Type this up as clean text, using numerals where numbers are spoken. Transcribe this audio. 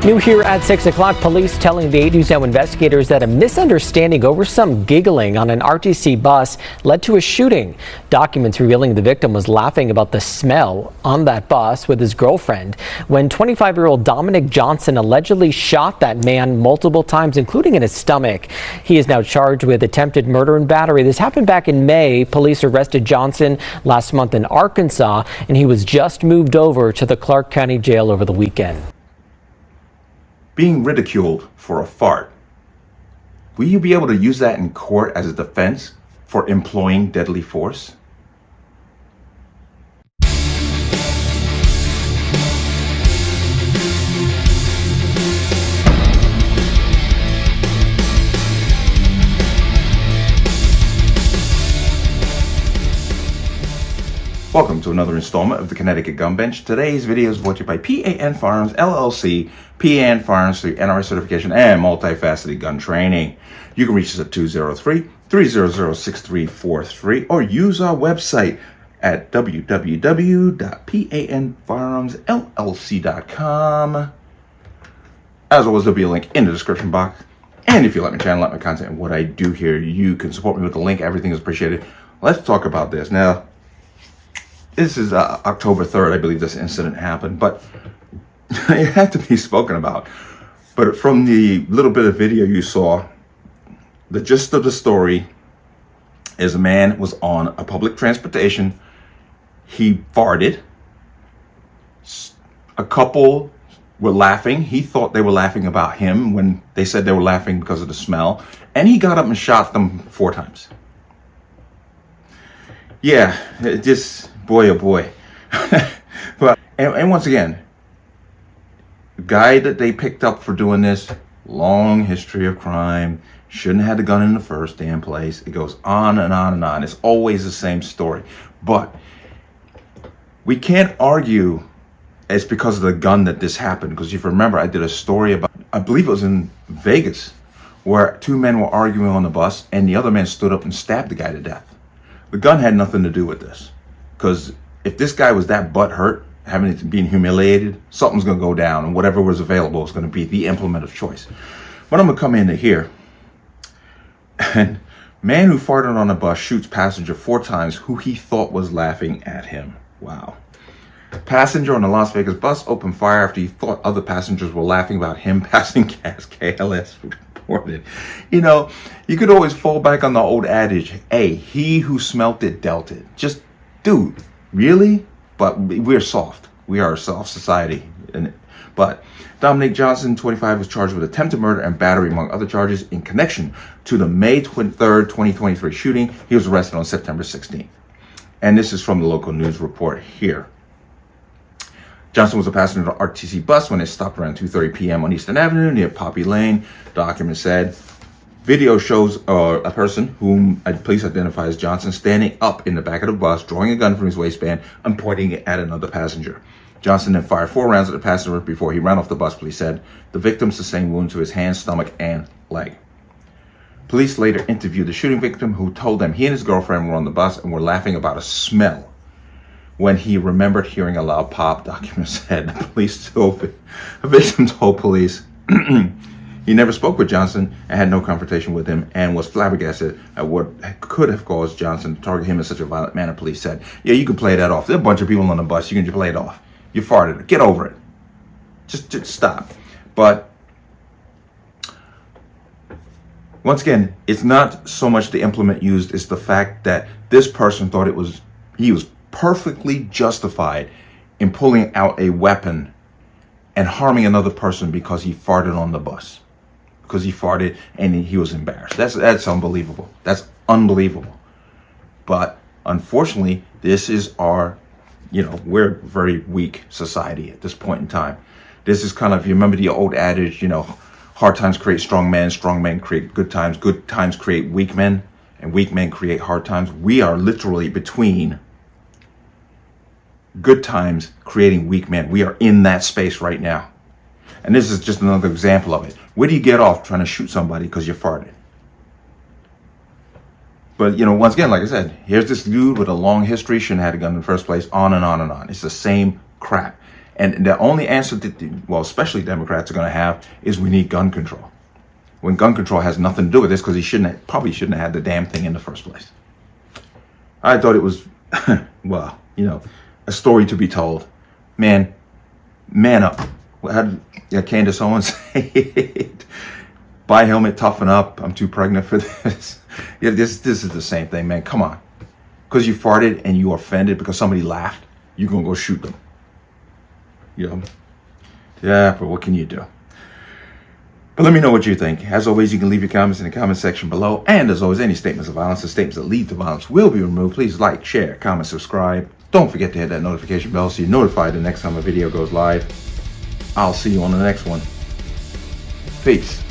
New here at 6 o'clock, police telling the 8 News Now investigators that a misunderstanding over some giggling on an RTC bus led to a shooting. Documents revealing the victim was laughing about the smell on that bus with his girlfriend when 25-year-old Dominic Johnson allegedly shot that man multiple times, including in his stomach. He is now charged with attempted murder and battery. This happened back in May. Police arrested Johnson last month in Arkansas, and he was just moved over to the Clark County Jail over the weekend. Being ridiculed for a fart. Will you be able to use that in court as a defense for employing deadly force? Welcome to another installment of the Connecticut Gun Bench. Today's video is brought to you by P.A.N. Firearms, LLC, P.A.N. Firearms through NRA certification and multifaceted gun training. You can reach us at 203-300-6343 or use our website at www.panfirearmsllc.com. As always, there'll be a link in the description box. And if you like my channel, like my content, and what I do here, you can support me with the link. Everything is appreciated. Let's talk about this. Now, this is October 3rd, I believe this incident happened, but it had to be spoken about. But from the little bit of video you saw, the gist of the story is a man was on a public transportation. He farted. A couple were laughing. He thought they were laughing about him when they said they were laughing because of the smell. And he got up and shot them 4 times. Yeah, it just... boy, oh boy. But and once again, the guy that they picked up for doing this, long history of crime, shouldn't have had the gun in the first damn place. It goes on and on and on. It's always the same story. But we can't argue it's because of the gun that this happened. Because if you remember, I did a story about, I believe it was in Vegas, where 2 men were arguing on the bus and the other man stood up and stabbed the guy to death. The gun had nothing to do with this. Because if this guy was that butthurt, being humiliated, something's going to go down, and whatever was available is going to be the implement of choice. But I'm going to come into here. And man who farted on a bus shoots passenger 4 times who he thought was laughing at him. Wow. Passenger on the Las Vegas bus opened fire after he thought other passengers were laughing about him passing gas, KLS reported. You know, you could always fall back on the old adage, hey, he who smelt it dealt it. Just, dude, really? But we're soft. We are a soft society. But Dominic Johnson, 25, was charged with attempted murder and battery, among other charges, in connection to the May 23rd, 2023 shooting. He was arrested on September 16th. And this is from the local news report here. Johnson was a passenger on an RTC bus when it stopped around 2:30 p.m. on Eastern Avenue near Poppy Lane. Document said, video shows a person whom police identify as Johnson standing up in the back of the bus, drawing a gun from his waistband and pointing it at another passenger. Johnson then fired 4 rounds at the passenger before he ran off the bus, police said. The victim sustained wounds to his hand, stomach, and leg. Police later interviewed the shooting victim, who told them he and his girlfriend were on the bus and were laughing about a smell when he remembered hearing a loud pop. Documents said the victim told police he never spoke with Johnson and had no confrontation with him, and was flabbergasted at what could have caused Johnson to target him in such a violent manner. Police said, yeah, you can play that off. There are a bunch of people on the bus. You can just play it off. You farted. Get over it. Just stop. But once again, it's not so much the implement used. It's the fact that this person thought he was perfectly justified in pulling out a weapon and harming another person because he farted on the bus. Because he farted and he was embarrassed. That's unbelievable. That's unbelievable. But unfortunately, this is our, we're a very weak society at this point in time. This is kind of, you remember the old adage, hard times create strong men create good times create weak men, and weak men create hard times. We are literally between good times creating weak men. We are in that space right now. And this is just another example of it. Where do you get off trying to shoot somebody because you farted? But, once again, like I said, here's this dude with a long history, shouldn't have had a gun in the first place, on and on and on. It's the same crap. And the only answer that, well, especially Democrats are going to have is we need gun control. When gun control has nothing to do with this, because he probably shouldn't have had the damn thing in the first place. I thought it was, well, a story to be told. Man up. How did Candace Owens say it? Buy a helmet, toughen up. I'm too pregnant for this. Yeah, this is the same thing, man. Come on. Because you farted and you offended because somebody laughed, you're going to go shoot them. Yeah, but what can you do? But let me know what you think. As always, you can leave your comments in the comment section below. And as always, any statements of violence or statements that lead to violence will be removed. Please like, share, comment, subscribe. Don't forget to hit that notification bell so you're notified the next time a video goes live. I'll see you on the next one. Peace.